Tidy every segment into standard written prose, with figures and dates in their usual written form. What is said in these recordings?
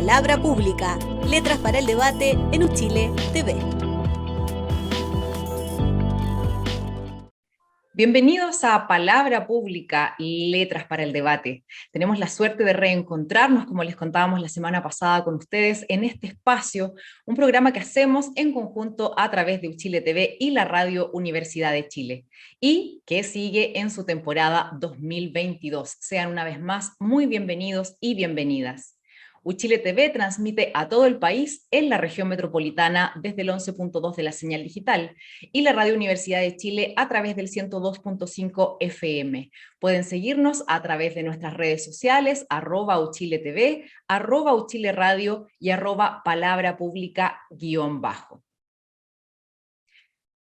Palabra Pública, letras para el debate en Uchile TV. Bienvenidos a Palabra Pública, letras para el debate. Tenemos la suerte de reencontrarnos, como les contábamos la semana pasada con ustedes, en este espacio, un programa que hacemos en conjunto a través de Uchile TV y la Radio Universidad de Chile, y que sigue en su temporada 2022. Sean una vez más muy bienvenidos y bienvenidas. Uchile TV transmite a todo el país en la región metropolitana desde el 11.2 de la señal digital y la Radio Universidad de Chile a través del 102.5 FM. Pueden seguirnos a través de nuestras redes sociales, @UchileTV, @UchileRadio y @Palabra Pública _.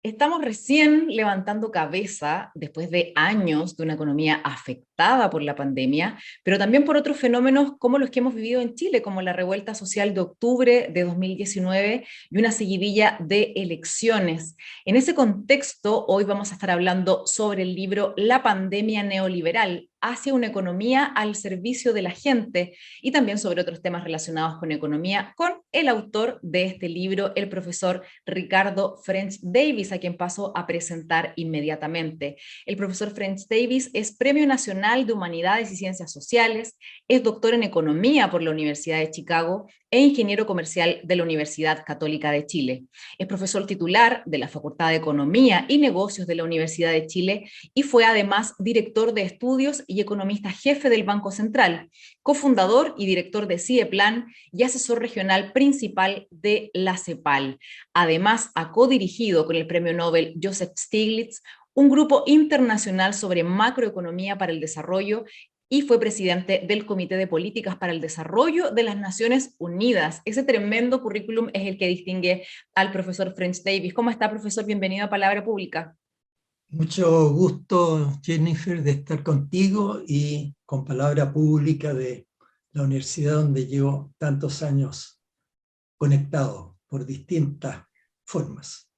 Estamos recién levantando cabeza después de años de una economía afectada por la pandemia, pero también por otros fenómenos como los que hemos vivido en Chile, como la revuelta social de octubre de 2019 y una seguidilla de elecciones. En ese contexto, hoy vamos a estar hablando sobre el libro La pandemia neoliberal, hacia una economía al servicio de la gente, y también sobre otros temas relacionados con economía, con el autor de este libro, el profesor Ricardo French Davis, a quien paso a presentar inmediatamente. El profesor French Davis es Premio Nacional de Humanidades y Ciencias Sociales, es doctor en Economía por la Universidad de Chicago e ingeniero comercial de la Universidad Católica de Chile. Es profesor titular de la Facultad de Economía y Negocios de la Universidad de Chile y fue además director de estudios y economista jefe del Banco Central, cofundador y director de CIEPLAN y asesor regional principal de la CEPAL. Además, ha codirigido con el premio Nobel Joseph Stiglitz un grupo internacional sobre macroeconomía para el desarrollo y fue presidente del Comité de Políticas para el Desarrollo de las Naciones Unidas. Ese tremendo currículum es el que distingue al profesor French Davis. ¿Cómo está, profesor? Bienvenido a Palabra Pública. Mucho gusto, Jennifer, de estar contigo y con Palabra Pública de la universidad donde llevo tantos años conectado por distintas formas.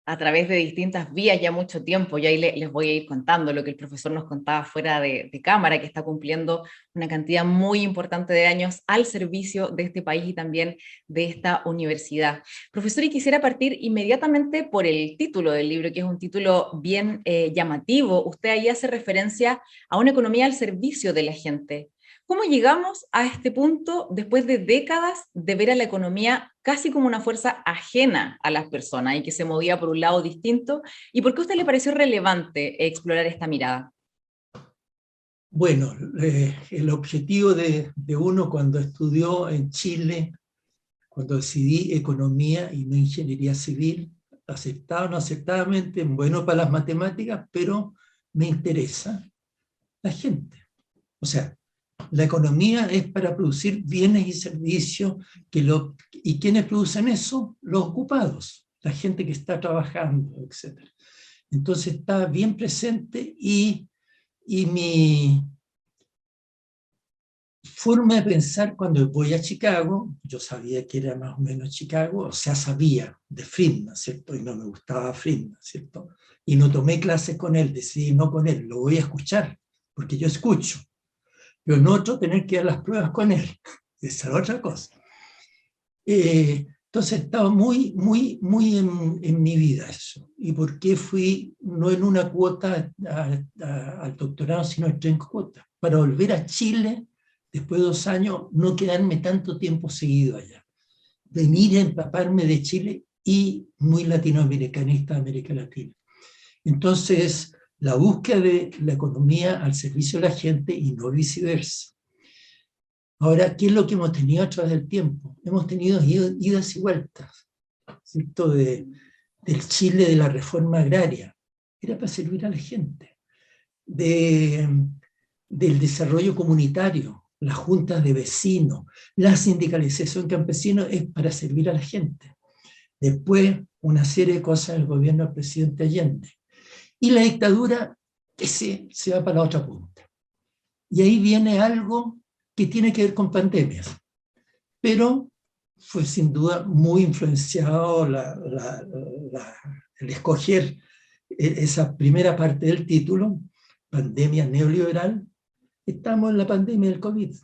A través de distintas vías ya mucho tiempo, y ahí les voy a ir contando lo que el profesor nos contaba fuera de cámara, que está cumpliendo una cantidad muy importante de años al servicio de este país y también de esta universidad. Profesor, y quisiera partir inmediatamente por el título del libro, que es un título bien llamativo. Usted ahí hace referencia a una economía al servicio de la gente. ¿Cómo llegamos a este punto después de décadas de ver a la economía casi como una fuerza ajena a las personas y que se movía por un lado distinto? ¿Y por qué a usted le pareció relevante explorar esta mirada? Bueno, el objetivo de uno cuando estudió en Chile, cuando decidí economía y no ingeniería civil, aceptado o no aceptadamente, bueno para las matemáticas, pero me interesa la gente. O sea, la economía es para producir bienes y servicios, y ¿quiénes producen eso? Los ocupados, la gente que está trabajando, etc. Entonces está bien presente y mi forma de pensar cuando voy a Chicago, yo sabía que era más o menos Chicago, o sea, sabía de Friedman, ¿cierto? Y no me gustaba Friedman, ¿cierto? Y no tomé clases con él, decidí no con él, lo voy a escuchar, porque yo escucho. Pero en otro tener que dar las pruebas con él. Esa era otra cosa. Entonces estaba muy en mi vida eso. ¿Y por qué fui no en una cuota al doctorado, sino en 3 cuotas? Para volver a Chile, después de 2 años, no quedarme tanto tiempo seguido allá. Venir a empaparme de Chile y muy latinoamericanista de América Latina. Entonces, la búsqueda de la economía al servicio de la gente y no viceversa. Ahora, ¿qué es lo que hemos tenido a través del tiempo? Hemos tenido idas y vueltas, ¿cierto? Del Chile de la reforma agraria. Era para servir a la gente. Del desarrollo comunitario, las juntas de vecinos, la sindicalización campesina es para servir a la gente. Después, una serie de cosas del gobierno del presidente Allende. Y la dictadura que se va para la otra punta. Y ahí viene algo que tiene que ver con pandemias, pero fue sin duda muy influenciado el escoger esa primera parte del título, pandemia neoliberal. Estamos en la pandemia del COVID.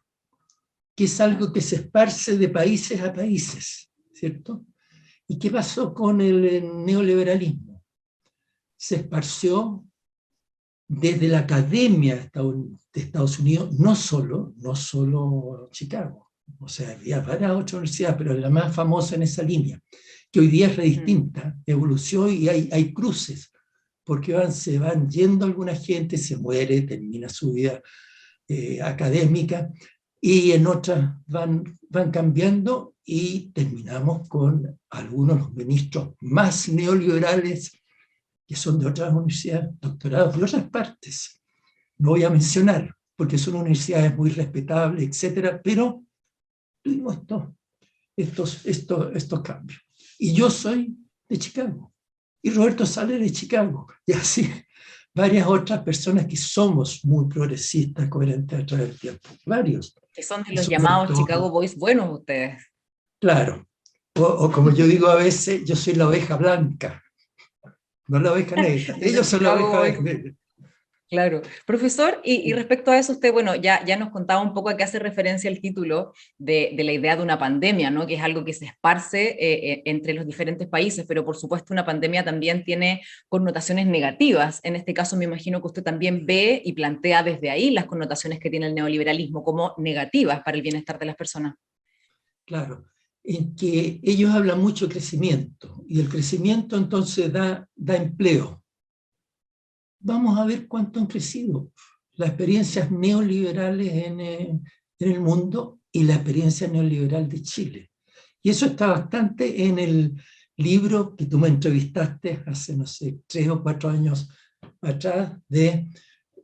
que es algo que se esparce de países a países, ¿cierto? ¿Y qué pasó con el neoliberalismo? Se esparció desde la academia de Estados Unidos, no solo Chicago. O sea, había varias otras universidades, pero la más famosa en esa línea, que hoy día es distinta, evolucionó y hay cruces, porque se van yendo alguna gente, se muere, termina su vida académica, y en otras van cambiando y terminamos con algunos de los ministros más neoliberales que son de otras universidades, doctorados de otras partes. No voy a mencionar, porque son universidades muy respetables, etcétera, pero tuvimos estos cambios. Y yo soy de Chicago, y Roberto sale de Chicago, y así varias otras personas que somos muy progresistas, coherentes a través del tiempo, varios. Que son de los llamados Chicago Boys buenos ustedes. Claro, o como yo digo a veces, yo soy la oveja blanca, no la oveja negra, ellos son la oveja negra. Claro. Profesor, y respecto a eso, usted, bueno, ya nos contaba un poco a qué hace referencia el título de la idea de una pandemia, ¿no? Que es algo que se esparce entre los diferentes países, pero por supuesto una pandemia también tiene connotaciones negativas. En este caso me imagino que usted también ve y plantea desde ahí las connotaciones que tiene el neoliberalismo como negativas para el bienestar de las personas. Claro, en que ellos hablan mucho de crecimiento, y el crecimiento entonces da empleo. Vamos a ver cuánto han crecido las experiencias neoliberales en el mundo y la experiencia neoliberal de Chile. Y eso está bastante en el libro que tú me entrevistaste hace, no sé, 3 o 4 años atrás, de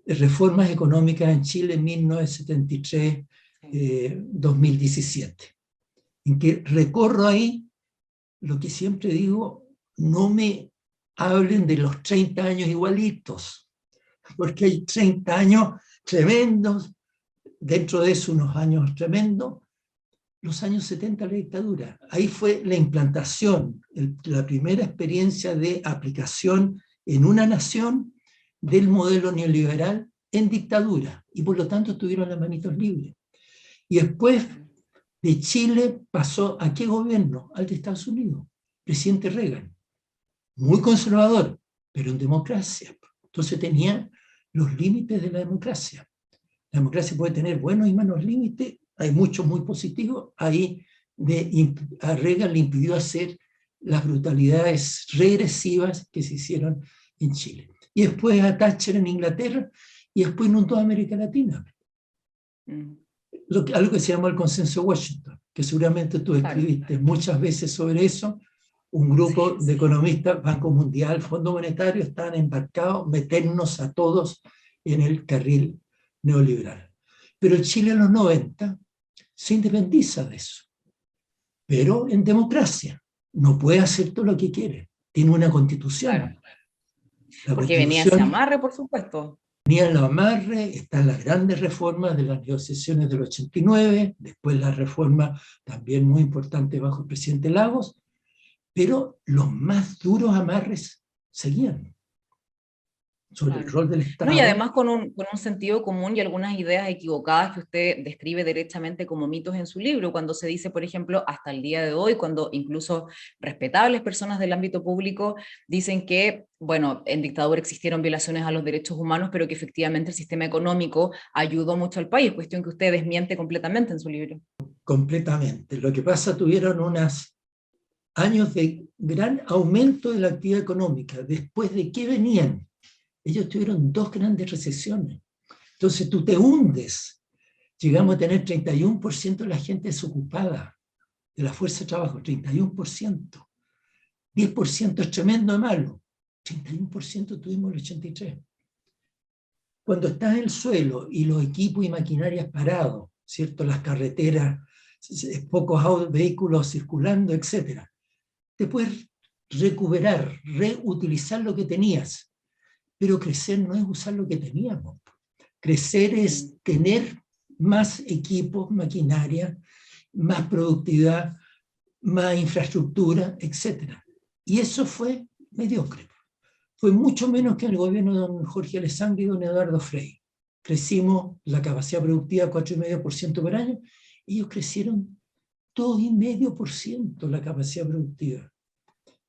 Reformas Económicas en Chile 1973-2017, en que recorro ahí lo que siempre digo: no me hablen de los 30 años igualitos, porque hay 30 años tremendos, dentro de eso unos años tremendos, los años 70, la dictadura. Ahí fue la implantación, la primera experiencia de aplicación en una nación del modelo neoliberal en dictadura, y por lo tanto tuvieron las manitos libres. Y después de Chile pasó ¿a qué gobierno? Al de Estados Unidos, presidente Reagan, muy conservador, pero en democracia. Entonces tenía los límites de la democracia. La democracia puede tener buenos y malos límites, hay muchos muy positivos. Ahí a Reagan le impidió hacer las brutalidades regresivas que se hicieron en Chile. Y después a Thatcher en Inglaterra, y después en toda América Latina. Algo que se llama el consenso de Washington, que seguramente tú escribiste muchas veces sobre eso. Un grupo de economistas, Banco Mundial, Fondo Monetario, están embarcados, meternos a todos en el carril neoliberal. Pero Chile en los 90 se independiza de eso, pero en democracia. No puede hacer todo lo que quiere, tiene una constitución. Claro. Porque venía ese amarre, por supuesto. Venía el amarre, están las grandes reformas de las negociaciones del 89, después la reforma también muy importante bajo el presidente Lagos, pero los más duros amarres seguían sobre el rol del Estado. No, y además con un sentido común y algunas ideas equivocadas que usted describe derechamente como mitos en su libro, cuando se dice, por ejemplo, hasta el día de hoy, cuando incluso respetables personas del ámbito público dicen que, bueno, en dictadura existieron violaciones a los derechos humanos, pero que efectivamente el sistema económico ayudó mucho al país, cuestión que usted desmiente completamente en su libro. Completamente. Lo que pasa, tuvieron unos años de gran aumento de la actividad económica. ¿Después de qué venían? Ellos tuvieron 2 grandes recesiones. Entonces tú te hundes. Llegamos a tener 31% de la gente desocupada, de la fuerza de trabajo, 31%. 10% es tremendo de malo. 31% tuvimos el 83. Cuando estás en el suelo y los equipos y maquinarias parados, ¿cierto? Las carreteras, pocos vehículos circulando, etc., te puedes recuperar, reutilizar lo que tenías. Pero crecer no es usar lo que teníamos. Crecer es tener más equipos, maquinaria, más productividad, más infraestructura, etc. Y eso fue mediocre. Fue mucho menos que el gobierno de don Jorge Alessandri y don Eduardo Frei. Crecimos la capacidad productiva 4,5% por año, ellos crecieron 2,5% la capacidad productiva.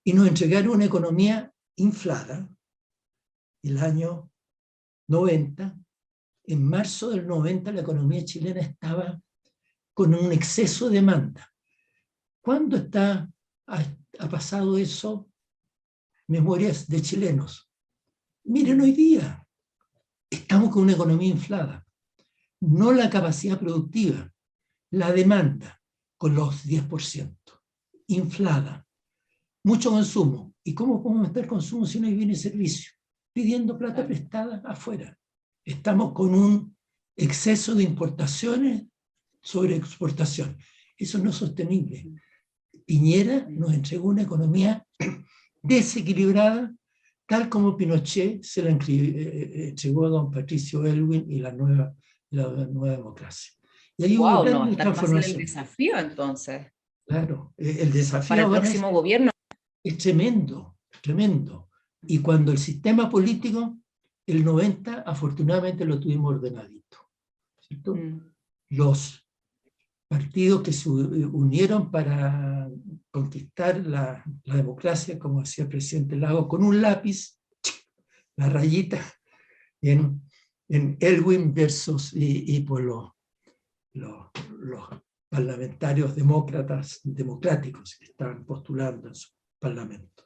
Y nos entregaron una economía inflada el año 90. En marzo del 90 la economía chilena estaba con un exceso de demanda. ¿Cuándo ha pasado eso? Memorias de chilenos. Miren hoy día, estamos con una economía inflada. No la capacidad productiva, la demanda con los 10%. Inflada. Mucho consumo. ¿Y cómo podemos meter consumo si no hay bienes y servicios? Pidiendo plata prestada afuera. Estamos con un exceso de importaciones sobre exportación. Eso no es sostenible. Piñera nos entregó una economía desequilibrada, tal como Pinochet se la entregó a don Patricio Aylwin y la nueva democracia. Y ahí hubo Wow, no va a grandes estar fácil el transformaciones. desafío entonces. Claro, el desafío Para el ahora próximo gobierno. es tremendo, tremendo. Y cuando el sistema político, el 90, afortunadamente lo tuvimos ordenadito, ¿cierto? Los partidos que se unieron para conquistar la democracia, como decía el presidente Lago, con un lápiz, la rayita, en Elwin versus y por los parlamentarios democráticos que estaban postulando en su parlamento.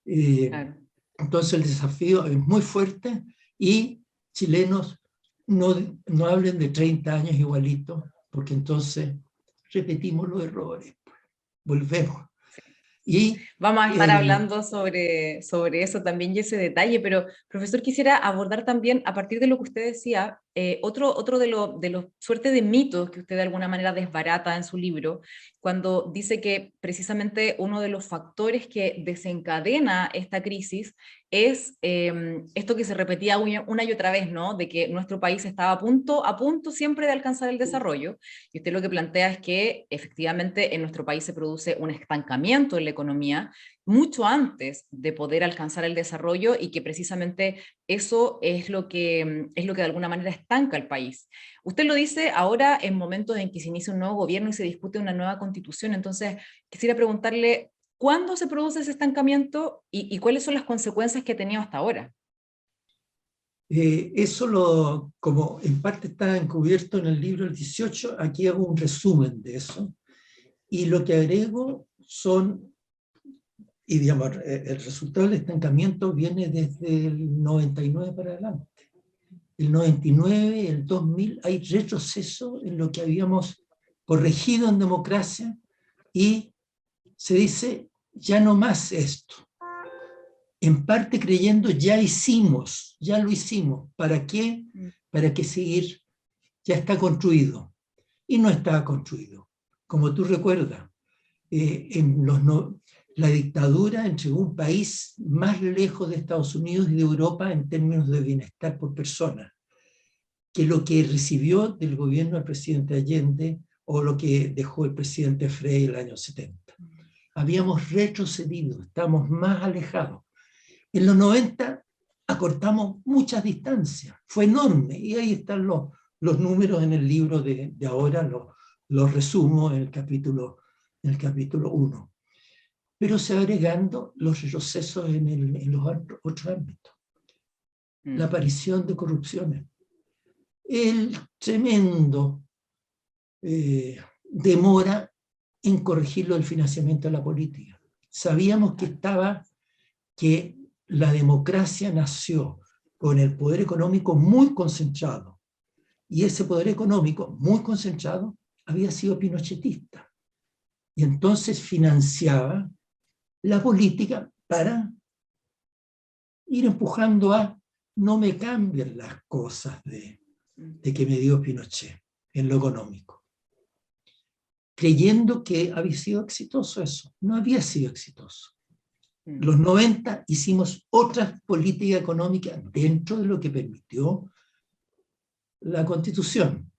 Claro. Entonces el desafío es muy fuerte y chilenos no hablen de 30 años igualitos, porque entonces repetimos los errores, volvemos. Y vamos a estar hablando sobre eso también y ese detalle, pero profesor, quisiera abordar también, a partir de lo que usted decía, otro de los suerte de mitos que usted de alguna manera desbarata en su libro, cuando dice que precisamente uno de los factores que desencadena esta crisis es esto que se repetía una y otra vez, ¿no? De que nuestro país estaba a punto siempre de alcanzar el desarrollo, y usted lo que plantea es que efectivamente en nuestro país se produce un estancamiento en la economía mucho antes de poder alcanzar el desarrollo, y que precisamente eso es lo que de alguna manera estanca el país. Usted lo dice ahora en momentos en que se inicia un nuevo gobierno y se discute una nueva constitución, entonces quisiera preguntarle, ¿cuándo se produce ese estancamiento y cuáles son las consecuencias que ha tenido hasta ahora? Eso como en parte está encubierto en el libro el 18, aquí hago un resumen de eso. Y lo que agrego y digamos, el resultado del estancamiento viene desde el 99 para adelante. El 99, el 2000, hay retroceso en lo que habíamos corregido en democracia y se dice, ya no más esto. En parte creyendo, ya lo hicimos. ¿Para qué? ¿Para qué seguir? Ya está construido. Y no estaba construido. Como tú recuerdas, la dictadura entregó un país más lejos de Estados Unidos y de Europa en términos de bienestar por persona, que lo que recibió del gobierno del presidente Allende o lo que dejó el presidente Frei el año 70. Habíamos retrocedido, estamos más alejados. En los 90 acortamos muchas distancias, fue enorme, y ahí están los números en el libro de ahora, los resumo en el capítulo 1. Pero se va agregando los retrocesos en los otros ámbitos. La aparición de corrupciones, el tremendo demora en corregirlo del financiamiento de la política. Sabíamos que la democracia nació con el poder económico muy concentrado, y ese poder económico muy concentrado había sido pinochetista, y entonces financiaba la política para ir empujando a no me cambien las cosas de que me dio Pinochet en lo económico, creyendo que había sido exitoso eso. No había sido exitoso. Los 90 hicimos otra política económica dentro de lo que permitió la Constitución,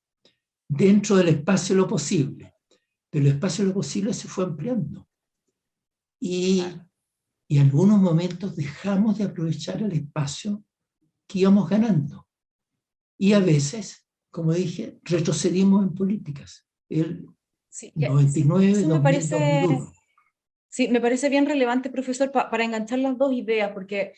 dentro del espacio de lo posible, pero el espacio de lo posible se fue ampliando. Y en algunos momentos dejamos de aprovechar el espacio que íbamos ganando. Y a veces, como dije, retrocedimos en políticas. el Sí, 99, eso me 2000, parece, 2001. sí, me parece bien relevante, profesor, para enganchar las dos ideas, porque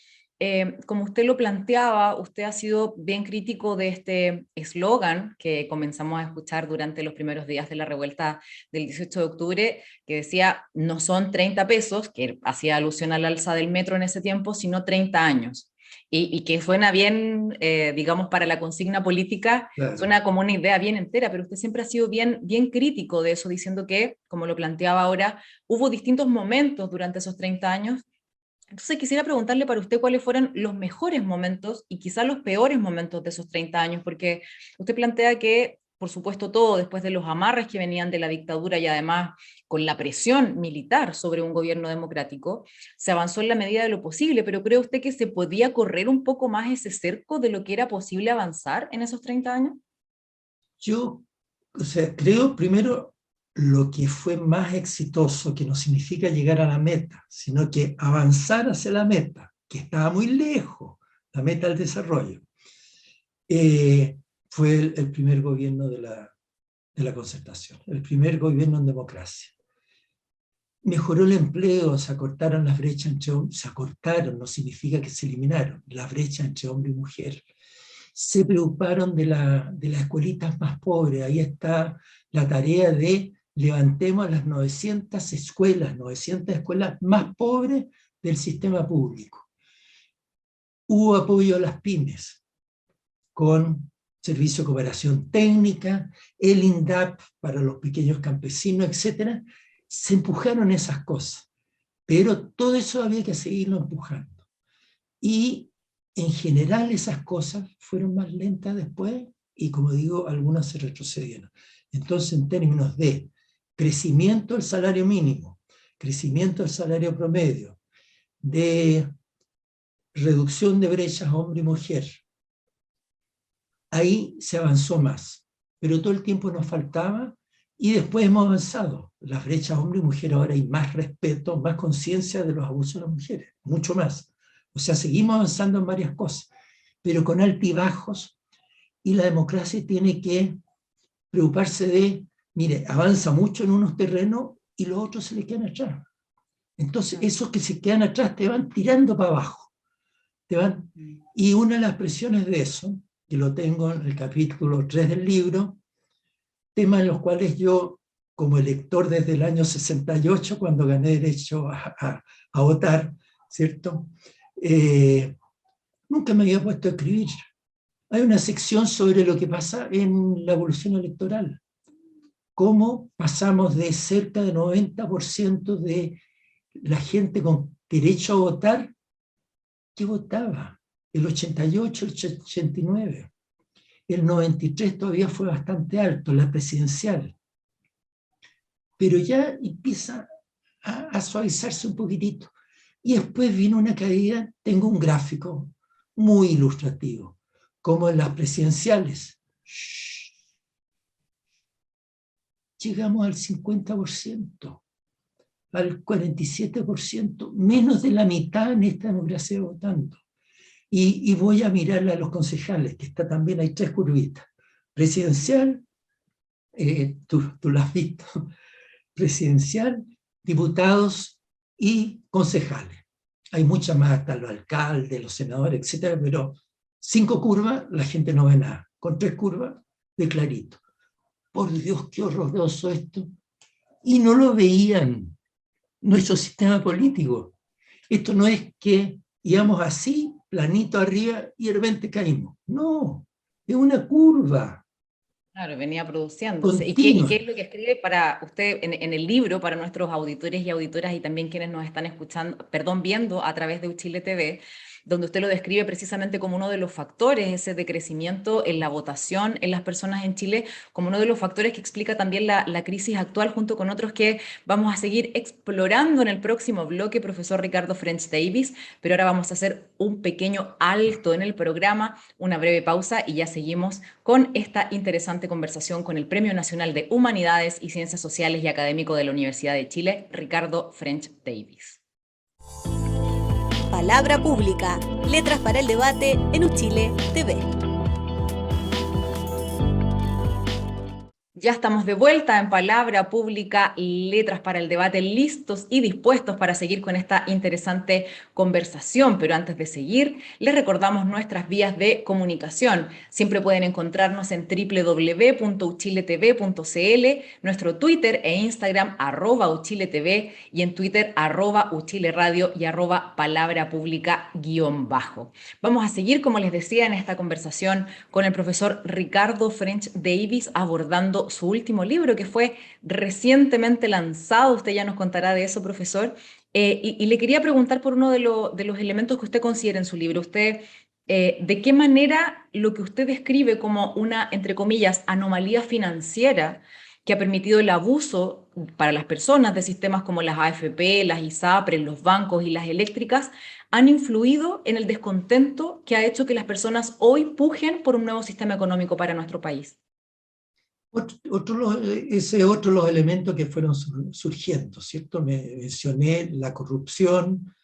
como usted lo planteaba, usted ha sido bien crítico de este eslogan que comenzamos a escuchar durante los primeros días de la revuelta del 18 de octubre, que decía, no son 30 pesos, que hacía alusión al alza del metro en ese tiempo, sino 30 años. Y que suena bien, digamos, para la consigna política, Claro. suena como una idea bien entera, pero usted siempre ha sido bien, bien crítico de eso, diciendo que, como lo planteaba ahora, hubo distintos momentos durante esos 30 años. Entonces quisiera preguntarle para usted cuáles fueron los mejores momentos y quizás los peores momentos de esos 30 años, porque usted plantea que, por supuesto, todo después de los amarres que venían de la dictadura y además con la presión militar sobre un gobierno democrático, se avanzó en la medida de lo posible, pero ¿cree usted que se podía correr un poco más ese cerco de lo que era posible avanzar en esos 30 años? Yo, o sea, creo primero lo que fue más exitoso, que no significa llegar a la meta, sino que avanzar hacia la meta, que estaba muy lejos, la meta del desarrollo, fue el primer gobierno de la concertación, el primer gobierno en democracia. Mejoró el empleo, se acortaron las brechas entre hombres, se acortaron, no significa que se eliminaron, las brechas entre hombre y mujer. Se preocuparon de las escuelitas más pobres, ahí está la tarea de levantemos las 900 escuelas más pobres del sistema público. Hubo apoyo a las pymes, con servicio de cooperación técnica, el INDAP para los pequeños campesinos, etc. Se empujaron esas cosas, pero todo eso había que seguirlo empujando. Y en general esas cosas fueron más lentas después y, como digo, algunas se retrocedieron. Entonces, en términos de crecimiento del salario mínimo, crecimiento del salario promedio, de reducción de brechas hombre y mujer, ahí se avanzó más, pero todo el tiempo nos faltaba y después hemos avanzado. Las brechas hombre y mujer, ahora hay más respeto, más conciencia de los abusos de las mujeres, mucho más. O sea, seguimos avanzando en varias cosas, pero con altibajos, y la democracia tiene que preocuparse de, mire, avanza mucho en unos terrenos y los otros se le quedan atrás. Entonces, esos que se quedan atrás te van tirando para abajo. Y una de las presiones de eso, que lo tengo en el capítulo 3 del libro, temas en los cuales yo, como elector desde el año 68, cuando gané derecho a votar, ¿cierto? Nunca me había puesto a escribir. Hay una sección sobre lo que pasa en la evolución electoral. Cómo pasamos de cerca de 90% de la gente con derecho a votar que votaba. El 88, el 89. El 93 todavía fue bastante alto, la presidencial. Pero ya empieza a suavizarse un poquitito. Y después vino una caída, tengo un gráfico muy ilustrativo, como en las presidenciales. Llegamos al 50%, al 47%, menos de la mitad en esta democracia votando. Y voy a mirarle a los concejales, que está también, hay 3 curvitas. Presidencial, tú lo has visto, presidencial, diputados y concejales. Hay muchas más, hasta los alcaldes, los senadores, etcétera, pero 5 curvas, la gente no ve nada. Con 3 curvas, de clarito. Por Dios, qué horroroso esto. Y no lo veían nuestro sistema político. Esto no es que íbamos así, planito arriba, y de repente caímos. No, es una curva Claro, venía produciéndose. ¿Y qué continua. es lo que escribe para usted en el libro, para nuestros auditores y auditoras y también quienes nos están escuchando, perdón, viendo a través de Uchile TV, donde usted lo describe precisamente como uno de los factores ese de crecimiento en la votación en las personas en Chile, como uno de los factores que explica también la crisis actual, junto con otros que vamos a seguir explorando en el próximo bloque, profesor Ricardo French Davis, pero ahora vamos a hacer un pequeño alto en el programa, una breve pausa y ya seguimos con esta interesante conversación con el Premio Nacional de Humanidades y Ciencias Sociales y Académico de la Universidad de Chile, Ricardo French Davis. Palabra pública. Letras para el debate en Uchile TV. Ya estamos de vuelta en Palabra Pública, Letras para el Debate, listos y dispuestos para seguir con esta interesante conversación. Pero antes de seguir, les recordamos nuestras vías de comunicación. Siempre pueden encontrarnos en www.uchiletv.cl, nuestro Twitter e Instagram @uchiletv y en Twitter @uchileradio y @Palabra Pública _. Vamos a seguir, como les decía, en esta conversación con el profesor Ricardo French Davis, abordando su último libro que fue recientemente lanzado. Usted ya nos contará de eso, profesor. Y le quería preguntar por uno de los elementos que usted considera en su libro. Usted, ¿de qué manera lo que usted describe como una, entre comillas, anomalía financiera que ha permitido el abuso para las personas de sistemas como las AFP, las ISAPRES, los bancos y las eléctricas, han influido en el descontento que ha hecho que las personas hoy pujen por un nuevo sistema económico para nuestro país? Ese es otro de los elementos que fueron surgiendo, ¿cierto? Mencioné la corrupción,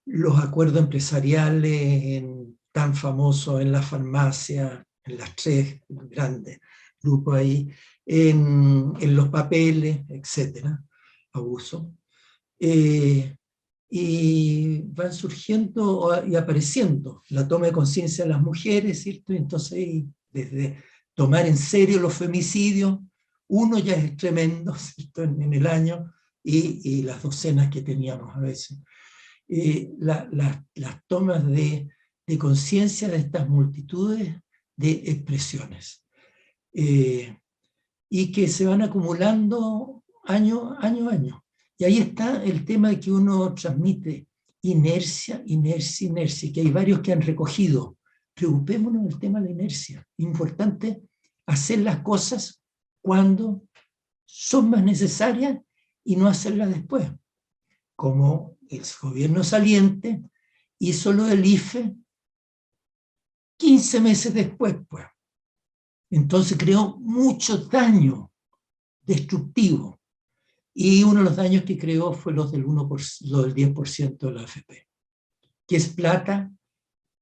los acuerdos empresariales tan famosos en la farmacia, en las tres grandes grupos ahí, en los papeles, etcétera, abuso. Y van surgiendo y apareciendo la toma de conciencia de las mujeres, ¿cierto? Entonces, desde tomar en serio los femicidios, uno ya es tremendo, ¿cierto? En el año, y las docenas que teníamos a veces. Las tomas de conciencia de estas multitudes de expresiones, y que se van acumulando año a año. Y ahí está el tema de que uno transmite inercia, inercia, inercia, que hay varios que han recogido. Preocupémonos del tema de la inercia. Importante hacer las cosas cuando son más necesarias y no hacerlas después. Como el gobierno saliente hizo lo del IFE 15 meses después, pues. Entonces creó mucho daño destructivo. Y uno de los daños que creó fue los del 10% de la AFP, que es plata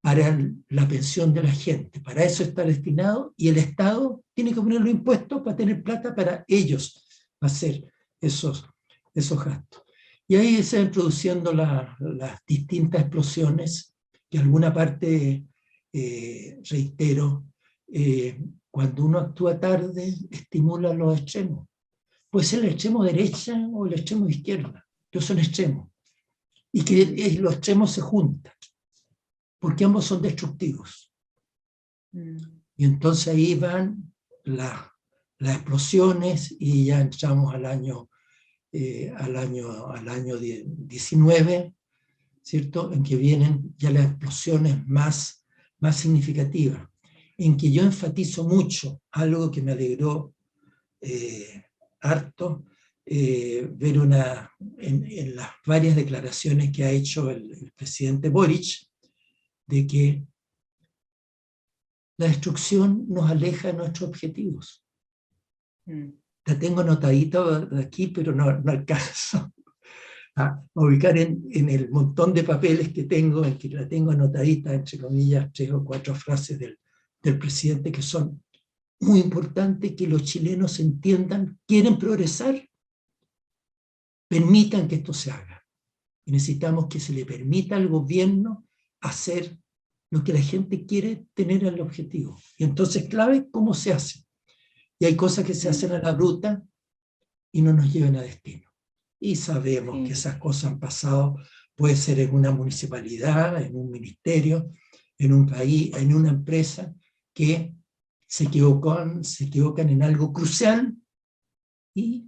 para la pensión de la gente. Para eso está destinado, y el Estado tiene que poner los impuestos para tener plata para ellos hacer esos gastos. Y ahí se van produciendo las distintas explosiones, que alguna parte, reitero, cuando uno actúa tarde, estimula los extremos. Puede ser el extremo derecha o el extremo izquierda, pero son extremos. Y que los extremos se juntan, porque ambos son destructivos. Y entonces ahí van las explosiones, y ya entramos al año 19, ¿cierto? En que vienen ya las explosiones más significativas, en que yo enfatizo mucho algo que me alegró harto, ver en las varias declaraciones que ha hecho el presidente Boric, de que la destrucción nos aleja de nuestros objetivos. La tengo anotadita aquí, pero no alcanzo a ubicar en el montón de papeles que tengo, en que la tengo anotadita, entre comillas, 3 o 4 frases del presidente que son muy importantes, que los chilenos entiendan, quieren progresar, permitan que esto se haga. Y necesitamos que se le permita al gobierno hacer lo que la gente quiere tener al objetivo. Y entonces, clave, ¿cómo se hace? Y hay cosas que se hacen a la bruta y no nos llevan a destino. Y sabemos que esas cosas han pasado, puede ser en una municipalidad, en un ministerio, en un país, en una empresa, que se equivocan en algo crucial y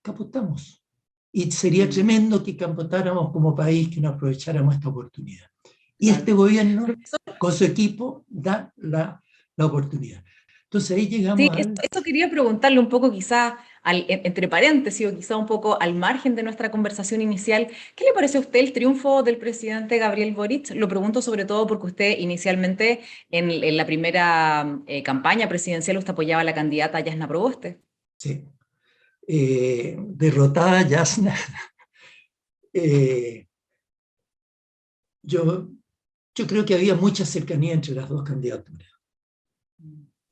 capotamos. Y sería tremendo que capotáramos como país, que no aprovecháramos esta oportunidad. Y este gobierno, con su equipo, da la oportunidad. Entonces ahí llegamos esto quería preguntarle un poco, quizá entre paréntesis, o quizá un poco al margen de nuestra conversación inicial. ¿Qué le parece a usted el triunfo del presidente Gabriel Boric? Lo pregunto sobre todo porque usted inicialmente, en la primera campaña presidencial, usted apoyaba a la candidata Jasna Proboste. Sí. Derrotada Jasna. Yo creo que había mucha cercanía entre las dos candidaturas.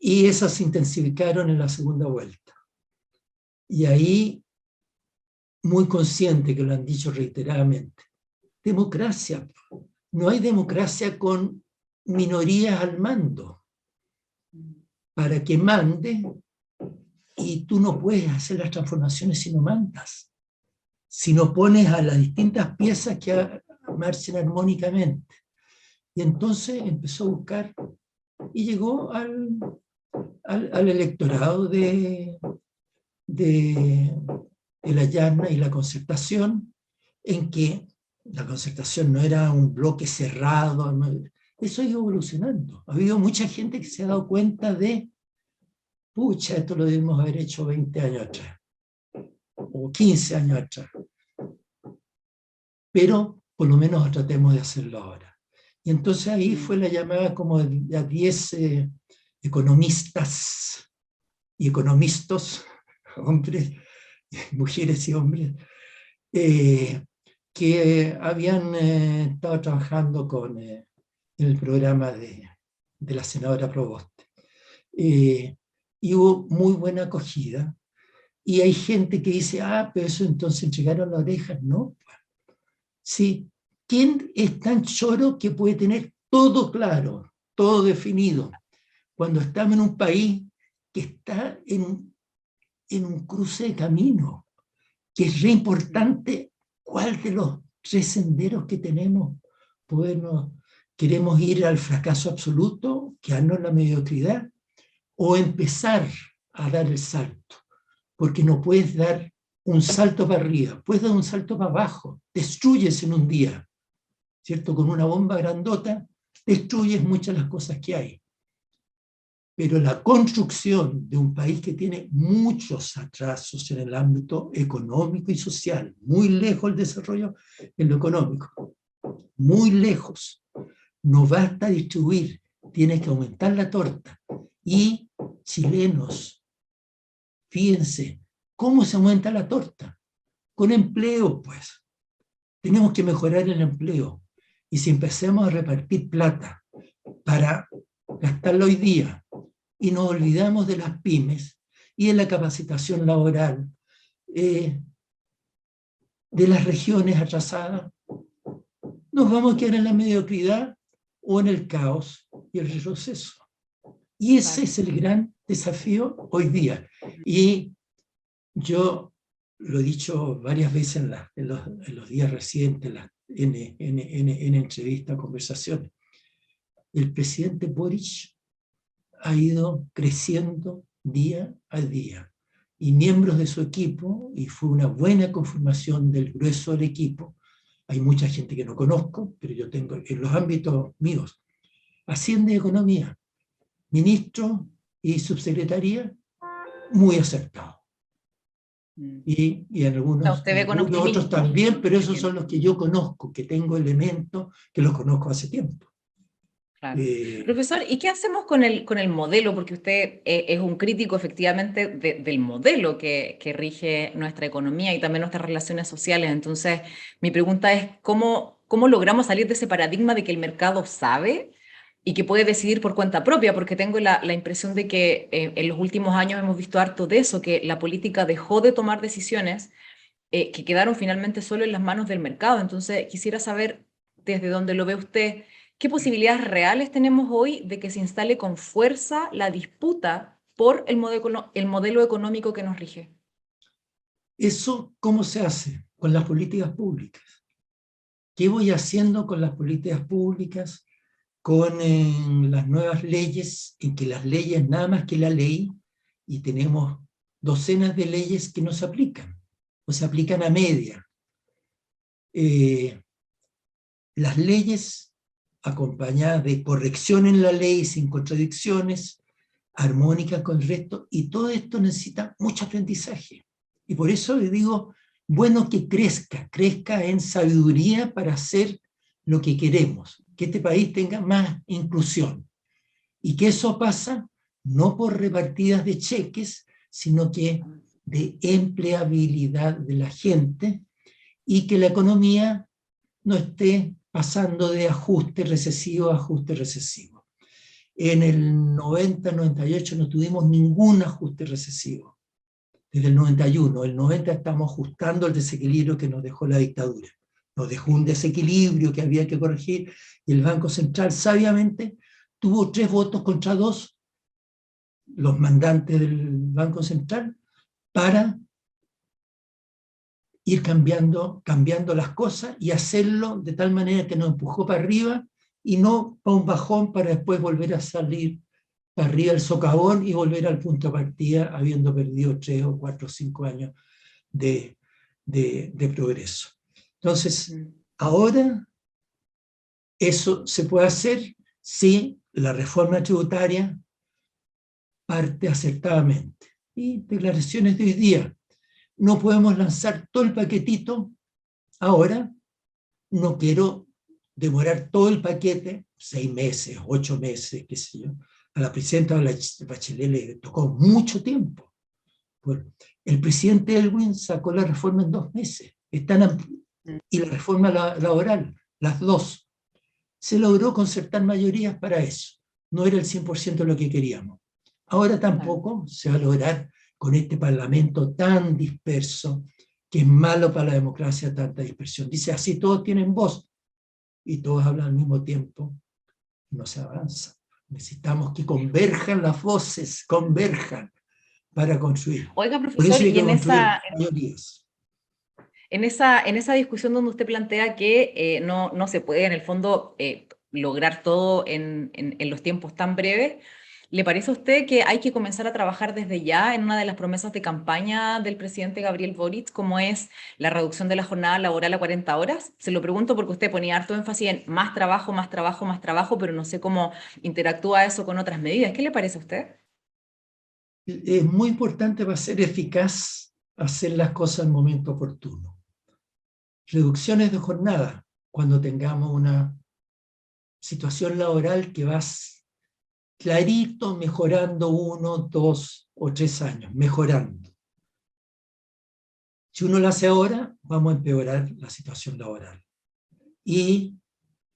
Y esas se intensificaron en la segunda vuelta. Y ahí, muy consciente, que lo han dicho reiteradamente, democracia. No hay democracia con minorías al mando. Para que mande, y tú no puedes hacer las transformaciones si no mandas, si no pones a las distintas piezas que marchen armónicamente. Y entonces empezó a buscar y llegó al electorado de la llana y la concertación, en que la concertación no era un bloque cerrado, eso ha ido evolucionando. Ha habido mucha gente que se ha dado cuenta de, pucha, esto lo debimos haber hecho 20 años atrás, o 15 años atrás, pero por lo menos tratemos de hacerlo ahora. Y entonces ahí fue la llamada como de a 10 economistas y economistas, hombres, mujeres y hombres, que habían estado trabajando en el programa de la senadora Provoste. Y hubo muy buena acogida. Y hay gente que dice, pero eso entonces entregaron las orejas. No. Sí. ¿Quién es tan choro que puede tener todo claro, todo definido, cuando estamos en un país que está en un cruce de camino, que es re importante cuál de los 3 senderos que tenemos queremos ir al fracaso absoluto, quedarnos en la mediocridad, o empezar a dar el salto? Porque no puedes dar un salto para arriba, puedes dar un salto para abajo, destruyes en un día, ¿cierto? Con una bomba grandota destruyes muchas de las cosas que hay. Pero la construcción de un país que tiene muchos atrasos en el ámbito económico y social, muy lejos el desarrollo en lo económico, muy lejos, no basta distribuir, tienes que aumentar la torta. Y chilenos, fíjense, ¿cómo se aumenta la torta? Con empleo, pues. Tenemos que mejorar el empleo. Y si empezamos a repartir plata para gastarlo hoy día, y nos olvidamos de las pymes y de la capacitación laboral, de las regiones atrasadas, nos vamos a quedar en la mediocridad o en el caos y el retroceso. Y ese es el gran desafío hoy día. Y yo lo he dicho varias veces en los días recientes, en entrevistas, conversaciones. El presidente Boric ha ido creciendo día a día. Y miembros de su equipo, y fue una buena conformación del grueso del equipo, hay mucha gente que no conozco, pero yo tengo en los ámbitos míos, Hacienda y Economía, ministro y subsecretaría, muy acertados. Y en algunos, Usted ve con otros optimismo también, pero esos son los que yo conozco, que tengo elementos que los conozco hace tiempo. Claro. Profesor, ¿y qué hacemos con el modelo? Porque usted es un crítico efectivamente del modelo que rige nuestra economía y también nuestras relaciones sociales. Entonces, mi pregunta es, ¿cómo logramos salir de ese paradigma de que el mercado sabe y que puede decidir por cuenta propia? Porque tengo la impresión de que en los últimos años hemos visto harto de eso, que la política dejó de tomar decisiones que quedaron finalmente solo en las manos del mercado. Entonces, quisiera saber, desde dónde lo ve usted, ¿qué posibilidades reales tenemos hoy de que se instale con fuerza la disputa por el modelo económico que nos rige? ¿Eso cómo se hace? Con las políticas públicas. ¿Qué voy haciendo con las políticas públicas? Con las nuevas leyes, en que las leyes, nada más que la ley, y tenemos docenas de leyes que no se aplican, o se aplican a media. Las leyes acompañadas de corrección en la ley sin contradicciones, armónicas con el resto, y todo esto necesita mucho aprendizaje. Y por eso le digo, bueno que crezca en sabiduría para hacer lo que queremos, que este país tenga más inclusión. Y que eso pasa no por repartidas de cheques, sino que de empleabilidad de la gente, y que la economía no esté pasando de ajuste recesivo a ajuste recesivo. En el 90-98 no tuvimos ningún ajuste recesivo. desde el 91. El 90 estamos ajustando el desequilibrio que nos dejó la dictadura. Nos dejó un desequilibrio que había que corregir, y el Banco Central sabiamente tuvo 3 votos contra 2, los mandantes del Banco Central, para ir cambiando las cosas y hacerlo de tal manera que nos empujó para arriba y no para un bajón para después volver a salir para arriba del socavón y volver al punto de partida habiendo perdido 3 o 4 o 5 años de progreso. Entonces, ahora eso se puede hacer si la reforma tributaria parte acertadamente. Y declaraciones de hoy día: no podemos lanzar todo el paquetito ahora, no quiero demorar todo el paquete, 6 meses, 8 meses, qué sé yo. A la presidenta Bachelet le tocó mucho tiempo. El presidente Elwin sacó la reforma en 2 meses, y la reforma laboral, las dos. Se logró concertar mayorías para eso. No era el 100% lo que queríamos. Ahora tampoco se va a lograr con este parlamento tan disperso, que es malo para la democracia tanta dispersión. Dice, así todos tienen voz, y todos hablan al mismo tiempo, no se avanza. Necesitamos que converjan las voces, converjan para construir. Oiga, Por eso profesor, hay y que construir mayorías. en esa discusión donde usted plantea que no se puede, en el fondo, lograr todo en los tiempos tan breves, ¿le parece a usted que hay que comenzar a trabajar desde ya en una de las promesas de campaña del presidente Gabriel Boric, como es la reducción de la jornada laboral a 40 horas? Se lo pregunto porque usted ponía harto énfasis en más trabajo, más trabajo, más trabajo, pero no sé cómo interactúa eso con otras medidas. ¿Qué le parece a usted? Es muy importante, para ser eficaz, hacer las cosas en el momento oportuno. Reducciones de jornada, cuando tengamos una situación laboral que va clarito mejorando 1, 2 o 3 años, mejorando. Si uno lo hace ahora, vamos a empeorar la situación laboral. Y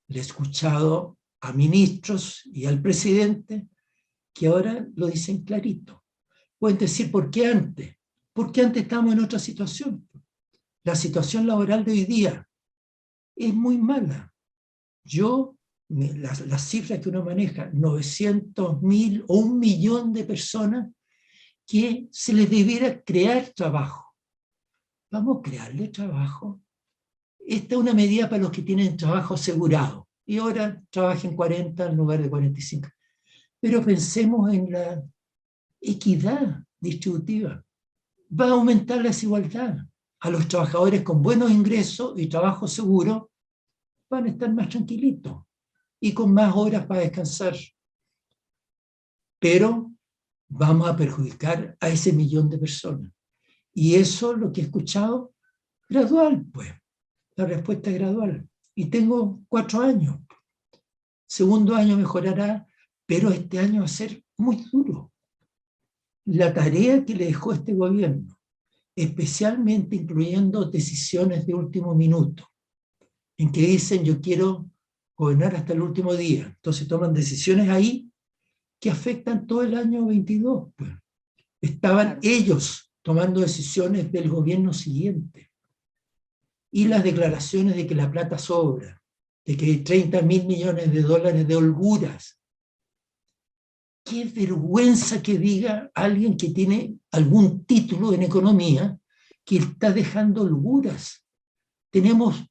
le he escuchado a ministros y al presidente que ahora lo dicen clarito. Pueden decir, ¿por qué antes? Porque antes estábamos en otra situación. La situación laboral de hoy día es muy mala. Las cifras que uno maneja, 900.000 o 1.000.000 de personas que se les debiera crear trabajo. Vamos a crearle trabajo. Esta es una medida para los que tienen trabajo asegurado y ahora trabajen 40 en lugar de 45. Pero pensemos en la equidad distributiva. Va a aumentar la desigualdad. A los trabajadores con buenos ingresos y trabajo seguro van a estar más tranquilitos y con más horas para descansar. Pero vamos a perjudicar a ese 1.000.000 de personas. Y eso, lo que he escuchado, gradual, pues. La respuesta es gradual. Y tengo 4 años. Segundo año mejorará, pero este año va a ser muy duro. La tarea que le dejó este gobierno, especialmente incluyendo decisiones de último minuto, en que dicen yo quiero gobernar hasta el último día. Entonces toman decisiones ahí que afectan todo el año 22. Pues. Estaban ellos tomando decisiones del gobierno siguiente. Y las declaraciones de que la plata sobra, de que hay 30.000 millones de dólares de holguras. Qué vergüenza que diga alguien que tiene algún título en economía que está dejando holguras. Tenemos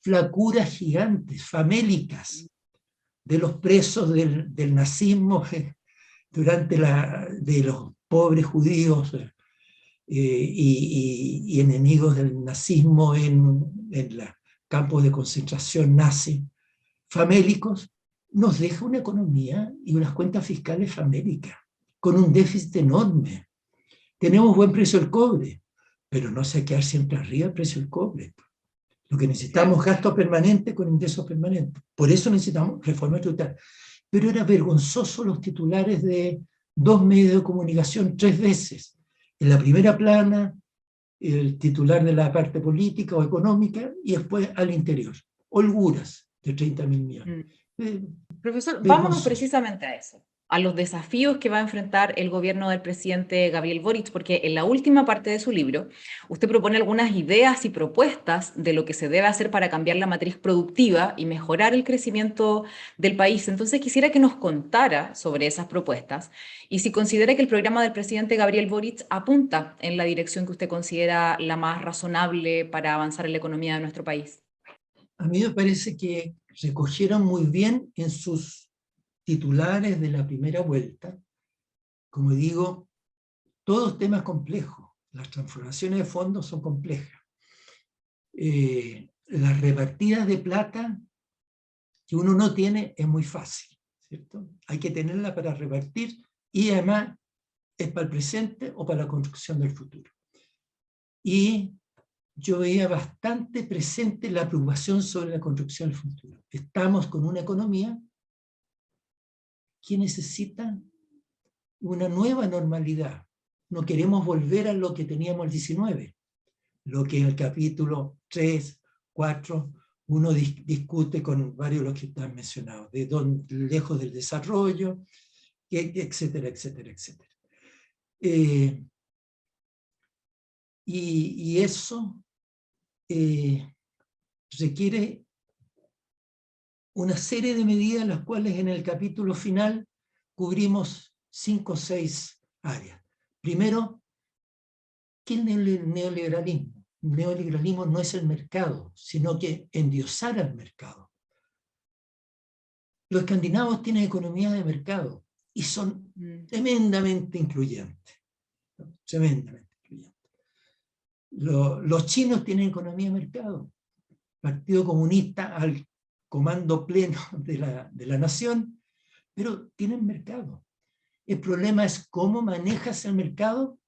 flacuras gigantes, famélicas, de los presos del nazismo de los pobres judíos y enemigos del nazismo en los campos de concentración nazi, famélicos, nos deja una economía y unas cuentas fiscales famélicas, con un déficit enorme. Tenemos buen precio del cobre, pero no se va a quedar siempre arriba el precio del cobre. Lo que necesitamos es gasto permanente con ingresos permanentes. Por eso necesitamos reforma tributaria. Pero era vergonzoso los titulares de 2 medios de comunicación 3 veces. En la primera plana, el titular de la parte política o económica, y después al interior. Holguras de 30.000 millones. Profesor, vámonos precisamente a eso. a los desafíos que va a enfrentar el gobierno del presidente Gabriel Boric, porque en la última parte de su libro usted propone algunas ideas y propuestas de lo que se debe hacer para cambiar la matriz productiva y mejorar el crecimiento del país. Entonces quisiera que nos contara sobre esas propuestas y si considera que el programa del presidente Gabriel Boric apunta en la dirección que usted considera la más razonable para avanzar en la economía de nuestro país. A mí me parece que recogieron muy bien en sus titulares de la primera vuelta, como digo, todos temas complejos. Las transformaciones de fondos son complejas. Las repartidas de plata que uno no tiene es muy fácil, ¿cierto? Hay que tenerla para repartir y además es para el presente o para la construcción del futuro. Y yo veía bastante presente la preocupación sobre la construcción del futuro. Estamos con una economía que necesita una nueva normalidad. No queremos volver a lo que teníamos el 19, lo que en el capítulo 3, 4, uno discute con varios de los que están mencionados, de lejos del desarrollo, etcétera, etcétera, etcétera. Y eso requiere una serie de medidas, las cuales en el capítulo final cubrimos 5 o 6 áreas. Primero, ¿qué es el neoliberalismo? El neoliberalismo no es el mercado, sino que endiosar al mercado. Los escandinavos tienen economía de mercado y son tremendamente incluyentes. Tremendamente incluyentes. Los chinos tienen economía de mercado. Partido Comunista al comando pleno de la nación, pero tienen mercado. El problema es cómo manejas el mercado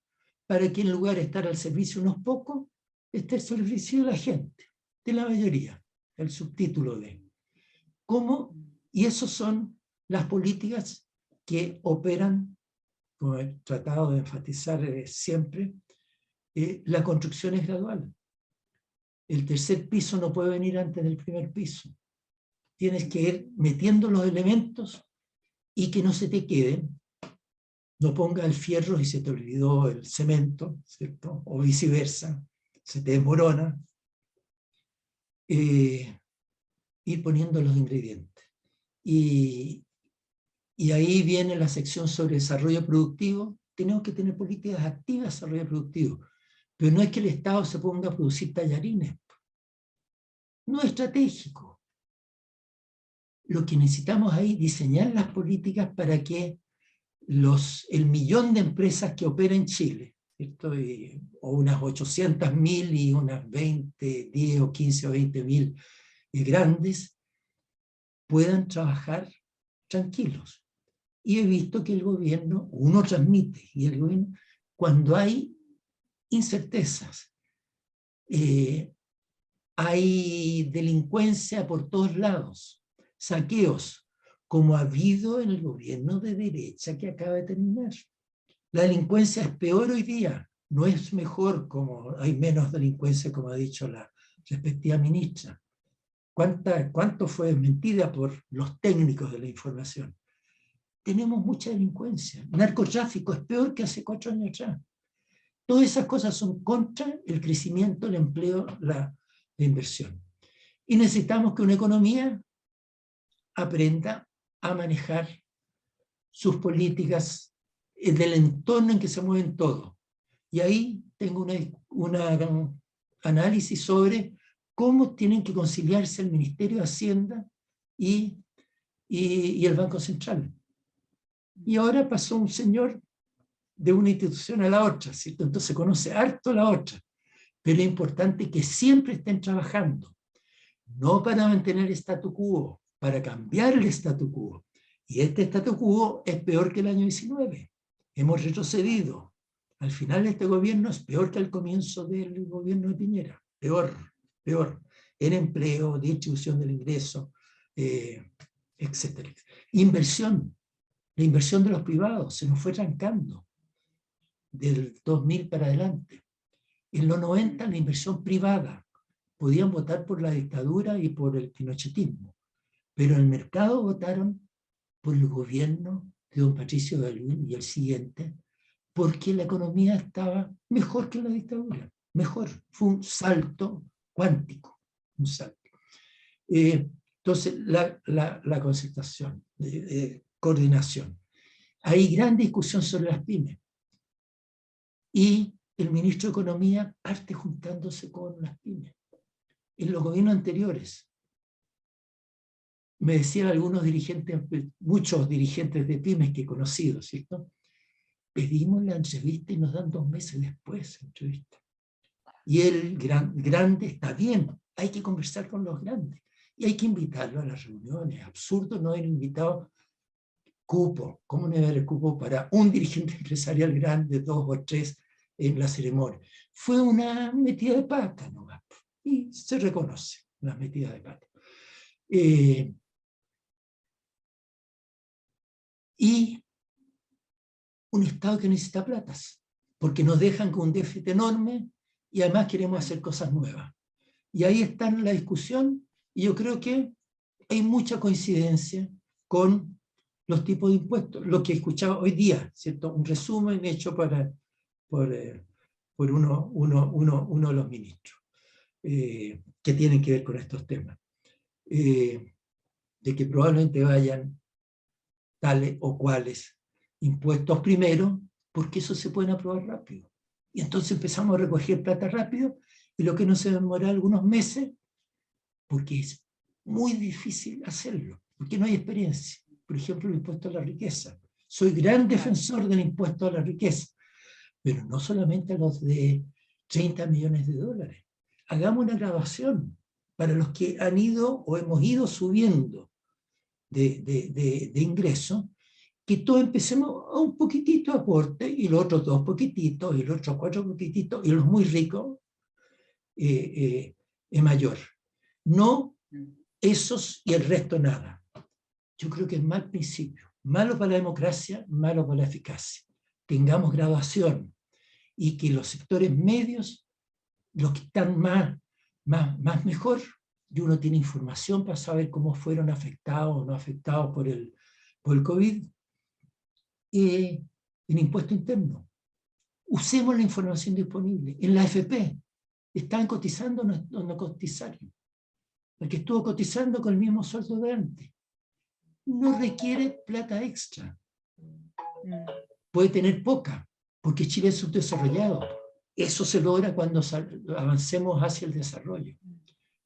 para que en lugar de estar al servicio de unos pocos, esté al servicio de la gente, de la mayoría, el subtítulo de cómo, y esas son las políticas que operan, como he tratado de enfatizar siempre, la construcción es gradual. El tercer piso no puede venir antes del primer piso. Tienes que ir metiendo los elementos y que no se te queden. No ponga el fierro y se te olvidó el cemento, ¿cierto? O viceversa, se te desmorona. Ir poniendo los ingredientes. Y ahí viene la sección sobre desarrollo productivo. Tenemos que tener políticas activas de desarrollo productivo. Pero no es que el Estado se ponga a producir tallarines. No es estratégico. Lo que necesitamos ahí es diseñar las políticas para que el millón de empresas que opera en Chile, ¿cierto? O unas 800.000 y unas 20, 10 o 15 o 20.000 grandes, puedan trabajar tranquilos. Y he visto que el gobierno, uno transmite, y el gobierno, cuando hay incertezas, hay delincuencia por todos lados, saqueos, como ha habido en el gobierno de derecha que acaba de terminar. La delincuencia es peor hoy día, no es mejor, como hay menos delincuencia, como ha dicho la respectiva ministra. ¿Cuánto fue desmentida por los técnicos de la información? Tenemos mucha delincuencia. Narcotráfico es peor que hace 4 años atrás. Todas esas cosas son contra el crecimiento, el empleo, la inversión. Y necesitamos que una economía aprenda a manejar sus políticas del entorno en que se mueven todos. Y ahí tengo un análisis sobre cómo tienen que conciliarse el Ministerio de Hacienda y el Banco Central. Y ahora pasó un señor de una institución a la otra, ¿cierto? Entonces conoce harto la otra. Pero es importante que siempre estén trabajando, no para mantener el statu quo, para cambiar el statu quo. Y este statu quo es peor que el año 19. Hemos retrocedido. Al final este gobierno es peor que al comienzo del gobierno de Piñera. Peor, peor. En empleo, distribución del ingreso, etc. Inversión. La inversión de los privados se nos fue trancando del 2000 para adelante. En los 90 la inversión privada. Podían votar por la dictadura y por el pinochetismo. Pero en el mercado votaron por el gobierno de don Patricio Aylwin y el siguiente, porque la economía estaba mejor que en la dictadura, mejor, fue un salto cuántico, un salto. Entonces, la concertación, coordinación. Hay gran discusión sobre las pymes. Y el ministro de Economía parte juntándose con las pymes. En los gobiernos anteriores, me decían algunos dirigentes, muchos dirigentes de pymes que he conocido, ¿cierto? Pedimos la entrevista y nos dan 2 meses después la entrevista. Y el grande está bien, hay que conversar con los grandes. Y hay que invitarlo a las reuniones. Absurdo no haber invitado cupo. ¿Cómo no haber cupo para un dirigente empresarial grande, 2 o 3 en la ceremonia? Fue una metida de pata nomás. Y se reconoce las metidas de pata. Y un Estado que necesita platas, porque nos dejan con un déficit enorme y además queremos hacer cosas nuevas. Y ahí está en la discusión, y yo creo que hay mucha coincidencia con los tipos de impuestos, lo que he escuchado hoy día, ¿cierto? Un resumen hecho por uno de los ministros, que tienen que ver con estos temas, de que probablemente vayan tales o cuales impuestos primero, porque eso se pueden aprobar rápido. Y entonces empezamos a recoger plata rápido, y lo que no se demora algunos meses, porque es muy difícil hacerlo, porque no hay experiencia. Por ejemplo, el impuesto a la riqueza. Soy gran defensor del impuesto a la riqueza, pero no solamente a los de 30 millones de dólares. Hagamos una graduación para los que han ido o hemos ido subiendo de ingresos, que todos empecemos a un poquitito de aporte, y los otros 2 poquititos, y los otros 4 poquititos, y los muy ricos es mayor. No esos y el resto nada. Yo creo que es mal principio. Malo para la democracia, malo para la eficacia. Tengamos graduación, y que los sectores medios, los que están más mejor, y uno tiene información para saber cómo fueron afectados o no afectados por el COVID, en impuesto interno. Usemos la información disponible. En la AFP, ¿estaban cotizando o no cotizaron? El que estuvo cotizando con el mismo sueldo de antes no requiere plata extra. Puede tener poca, porque Chile es subdesarrollado. Eso se logra cuando avancemos hacia el desarrollo.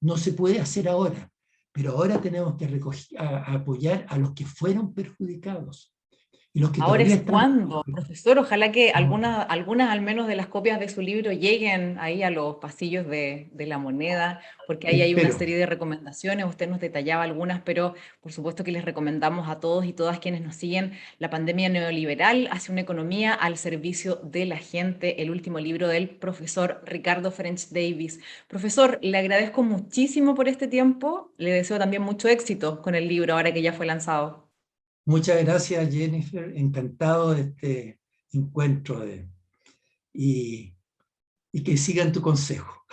No se puede hacer ahora, pero ahora tenemos que apoyar a los que fueron perjudicados. Y los que ahora es están... cuando, profesor, ojalá que algunas al menos de las copias de su libro lleguen ahí a los pasillos de la Moneda, porque ahí hay una serie de recomendaciones, usted nos detallaba algunas, pero por supuesto que les recomendamos a todos y todas quienes nos siguen La pandemia neoliberal hacia una economía al servicio de la gente, el último libro del profesor Ricardo French Davis. Profesor, le agradezco muchísimo por este tiempo, le deseo también mucho éxito con el libro ahora que ya fue lanzado. Muchas gracias, Jennifer. Encantado de este encuentro y que sigan tu consejo.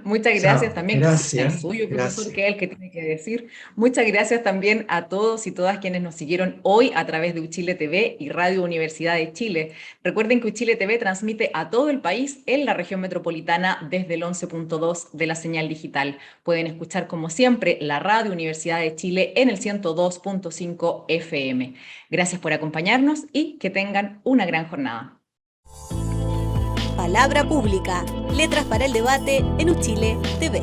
Muchas gracias también, gracias, el suyo, profesor, que es el que tiene que decir. Muchas gracias también a todos y todas quienes nos siguieron hoy a través de Uchile TV y Radio Universidad de Chile. Recuerden que Uchile TV transmite a todo el país en la región metropolitana desde el 11.2 de la señal digital. Pueden escuchar, como siempre, la Radio Universidad de Chile en el 102.5 FM. Gracias por acompañarnos y que tengan una gran jornada. Palabra pública. Letras para el debate en Uchile TV.